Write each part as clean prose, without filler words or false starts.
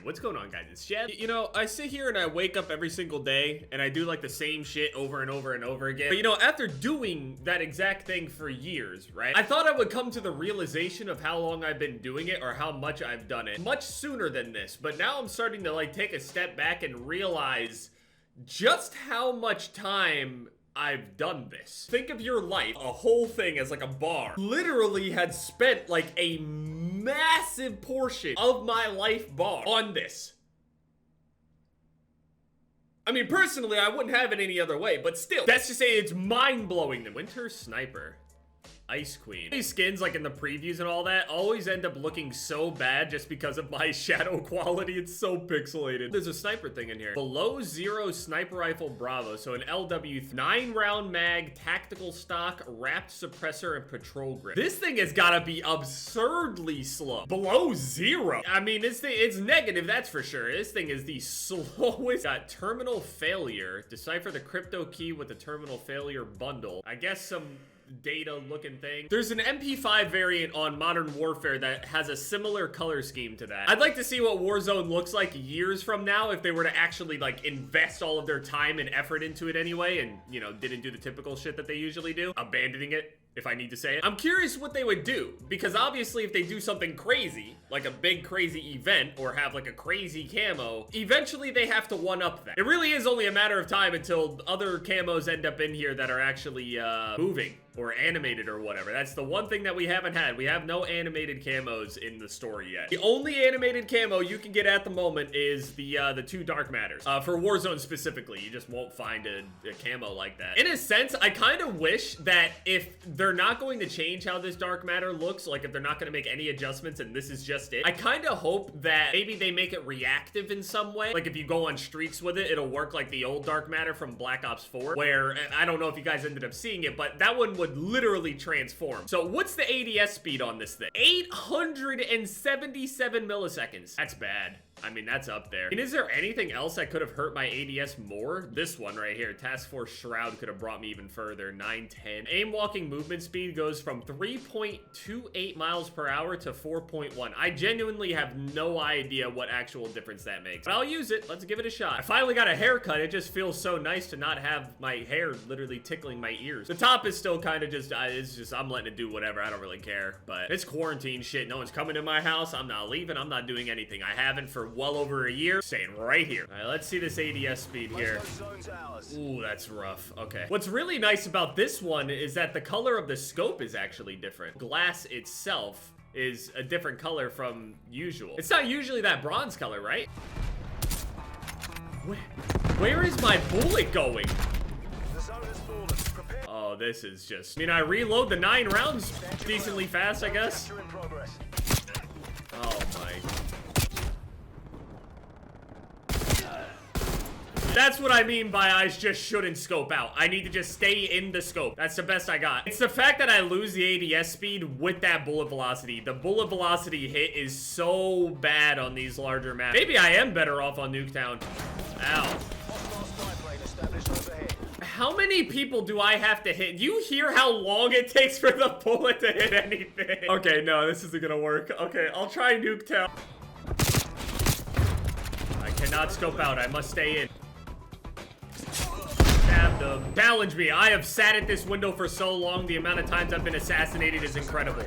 Alright, what's going on, guys? It's Chad. You know, I sit here and I wake up every single day and I do like the same shit over and over and over again. But you know, after doing that exact thing for years, right? I thought I would come to the realization of how long I've been doing it or how much I've done it much sooner than this. But now I'm starting to like take a step back and realize just how much time I've done this. Think of your life, a whole thing as like a bar. Literally had spent like a massive portion of my life bar on this. I mean, personally, I wouldn't have it any other way, but still, that's to say it's mind-blowing. The Winter Sniper. Ice Queen. These skins, like in the previews and all that, always end up looking so bad just because of my shadow quality. It's so pixelated. There's a sniper thing in here. Below Zero Sniper Rifle Bravo. So an LW3 9-round mag, tactical stock, wrapped suppressor, and patrol grip. This thing has gotta be absurdly slow. Below zero. I mean, this thing, it's negative, that's for sure. This thing is the slowest. Got terminal failure. Decipher the crypto key with the terminal failure bundle. I guess some data looking thing. There's an MP5 variant on Modern Warfare that has a similar color scheme to that. I'd like to see what Warzone looks like years from now if they were to actually like invest all of their time and effort into it anyway and, you know, didn't do the typical shit that they usually do, abandoning it, if I need to say it. I'm curious what they would do, because obviously if they do something crazy, like a big crazy event or have like a crazy camo, eventually they have to one-up that. It really is only a matter of time until other camos end up in here that are actually moving or animated or whatever. That's the one thing that we haven't had. We have no animated camos in the story yet. The only animated camo you can get at the moment is the 2 Dark Matters. For Warzone specifically, you just won't find a camo like that. In a sense, I kind of wish that if they're not going to change how this Dark Matter looks, like if they're not going to make any adjustments and this is just it, I kind of hope that maybe they make it reactive in some way. Like if you go on streaks with it, it'll work like the old Dark Matter from Black Ops 4, where I don't know if you guys ended up seeing it, but that one would literally transform. So what's the ADS speed on this thing? 877 milliseconds. That's bad. I mean, that's up there. And is there anything else that could have hurt my ADS more? This one right here, Task Force Shroud, could have brought me even further. 910. Aim walking movement speed goes from 3.28 miles per hour to 4.1. I genuinely have no idea what actual difference that makes. But I'll use it. Let's give it a shot. I finally got a haircut. It just feels so nice to not have my hair literally tickling my ears. The top is still kind of just, it's just, I'm letting it do whatever. I don't really care. But it's quarantine shit. No one's coming to my house. I'm not leaving. I'm not doing anything. I haven't for well over a year. Staying right here. All right, let's see this ADS speed here. Ooh, that's rough. Okay. What's really nice about this one is that the color of the scope is actually different. Glass itself is a different color from usual. It's not usually that bronze color, right? Where is my bullet going? Oh, this is just... I mean, I reload the 9 rounds decently fast, I guess. Oh my... That's what I mean by I just shouldn't scope out. I need to just stay in the scope. That's the best I got. It's the fact that I lose the ADS speed with that bullet velocity. The bullet velocity hit is so bad on these larger maps. Maybe I am better off on Nuketown. Ow. How many people do I have to hit? Do you hear how long it takes for the bullet to hit anything? Okay, no, this isn't gonna work. Okay, I'll try Nuketown. I cannot scope out. I must stay in. Challenge me. I have sat at this window for so long. The amount of times I've been assassinated is incredible.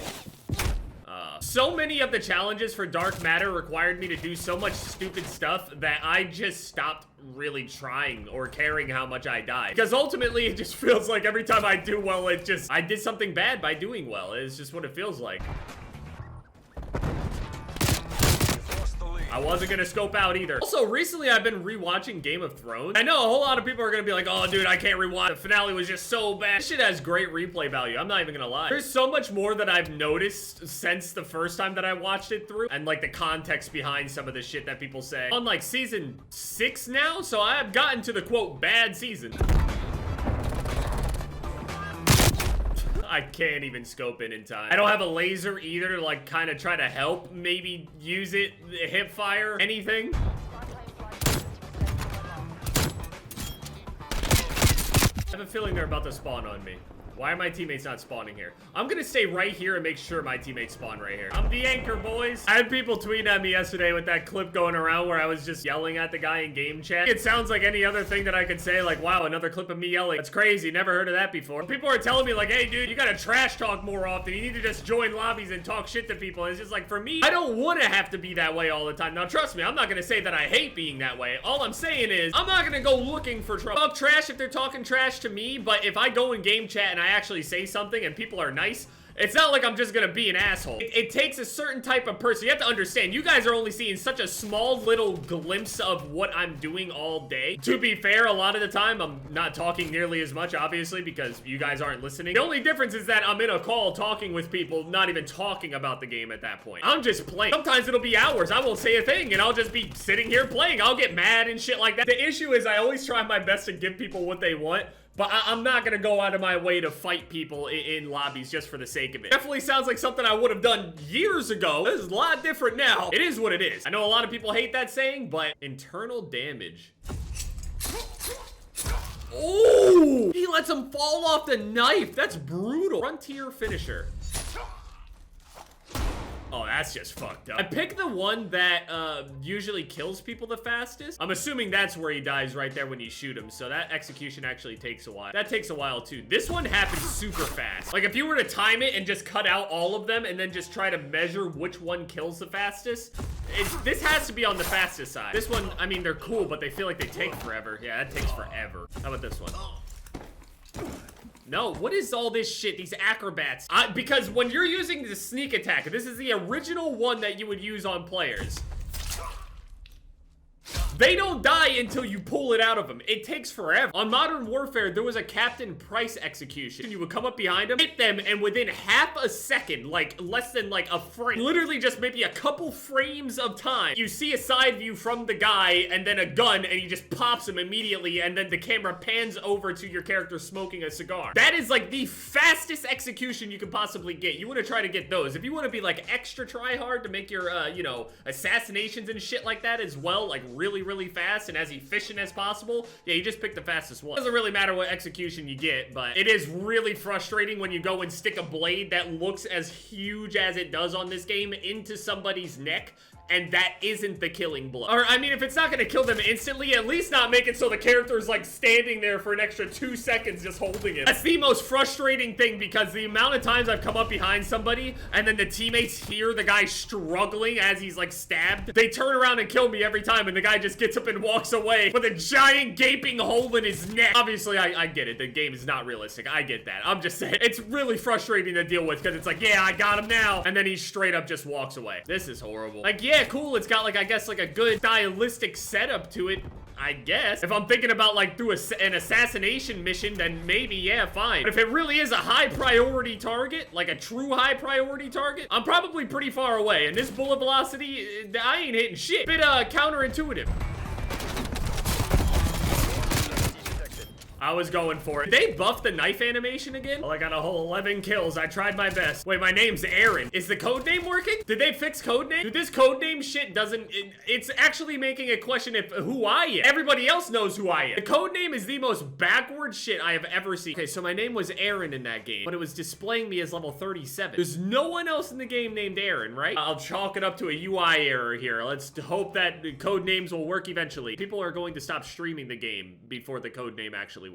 So many of the challenges for Dark Matter required me to do so much stupid stuff that I just stopped really trying or caring how much I died. Because ultimately, it just feels like every time I do well, it just... I did something bad by doing well. It's just what it feels like. I wasn't gonna scope out either. Also, recently I've been rewatching Game of Thrones. I know a whole lot of people are gonna be like, oh dude, I can't rewatch. The finale was just so bad. This shit has great replay value. I'm not even gonna lie. There's so much more that I've noticed since the first time that I watched it through, and like the context behind some of the shit that people say. On like season 6 now, so I've gotten to the quote bad season. I can't even scope in time. I don't have a laser either to like kind of try to help maybe use it, hip fire, anything. I have a feeling they're about to spawn on me. Why are my teammates not spawning here? I'm gonna stay right here and make sure my teammates spawn right here. I'm the anchor, boys. I had people tweet at me yesterday with that clip going around where I was just yelling at the guy in game chat. It sounds like any other thing that I could say, like, wow, another clip of me yelling. That's crazy. Never heard of that before. People are telling me like, hey, dude, you gotta trash talk more often. You need to just join lobbies and talk shit to people. And it's just like, for me, I don't want to have to be that way all the time. Now, trust me, I'm not gonna say that I hate being that way. All I'm saying is, I'm not gonna go looking for trouble. Talk trash if they're talking trash to me, but if I go in game chat and I actually say something and people are nice, it's not like I'm just gonna be an asshole. It takes a certain type of person. You have to understand, you guys are only seeing such a small little glimpse of what I'm doing all day. To be fair, a lot of the time, I'm not talking nearly as much, obviously, because you guys aren't listening. The only difference is that I'm in a call talking with people, not even talking about the game at that point. I'm just playing. Sometimes it'll be hours. I won't say a thing, and I'll just be sitting here playing. I'll get mad and shit like that. The issue is I always try my best to give people what they want, but I'm not gonna go out of my way to fight people in lobbies just for the sake of it. Definitely sounds like something I would have done years ago. This is a lot different now. It is what it is. I know a lot of people hate that saying, but internal damage. Oh! He lets him fall off the knife. That's brutal. Frontier finisher. Oh, that's just fucked up. I picked the one that usually kills people the fastest. I'm assuming that's where he dies right there when you shoot him. So that execution actually takes a while. That takes a while too. This one happens super fast. Like if you were to time it and just cut out all of them and then just try to measure which one kills the fastest, this has to be on the fastest side. This one, I mean, they're cool, but they feel like they take forever. Yeah, that takes forever. How about this one? No, what is all this shit? These acrobats. Because when you're using the sneak attack, this is the original one that you would use on players. They don't die until you pull it out of them. It takes forever. On Modern Warfare, there was a Captain Price execution. You would come up behind them, hit them, and within half a second, like less than like a frame, literally just maybe a couple frames of time, you see a side view from the guy and then a gun, and he just pops him immediately, and then the camera pans over to your character smoking a cigar. That is like the fastest execution you can possibly get. You want to try to get those. If you want to be like extra try hard to make your, you know, assassinations and shit like that as well, like really fast and as efficient as possible, yeah, you just pick the fastest one. Doesn't really matter what execution you get, but it is really frustrating when you go and stick a blade that looks as huge as it does on this game into somebody's neck, and that isn't the killing blow. Or, I mean, if it's not gonna kill them instantly, at least not make it so the character's like standing there for an extra 2 seconds just holding it. That's the most frustrating thing, because the amount of times I've come up behind somebody and then the teammates hear the guy struggling as he's like stabbed, they turn around and kill me every time, and the guy just gets up and walks away with a giant gaping hole in his neck. Obviously, I get it. The game is not realistic. I get that. I'm just saying, it's really frustrating to deal with, because it's like, yeah, I got him now, and then he straight up just walks away. This is horrible. Like, yeah, cool, it's got like, I guess, like a good stylistic setup to it, I guess. If I'm thinking about like through an assassination mission, then maybe, yeah, fine. But if it really is a high priority target, like a true high priority target, I'm probably pretty far away, and this bullet velocity, I ain't hitting shit. Bit counterintuitive. I was going for it. Did they buff the knife animation again? Well, I got a whole 11 kills. I tried my best. Wait, my name's Aaron. Is the code name working? Did they fix code name? Dude, this code name shit doesn't... It's actually making a question of who I am. Everybody else knows who I am. The code name is the most backward shit I have ever seen. Okay, so my name was Aaron in that game, but it was displaying me as level 37. There's no one else in the game named Aaron, right? I'll chalk it up to a UI error here. Let's hope that the code names will work eventually. People are going to stop streaming the game before the code name actually works.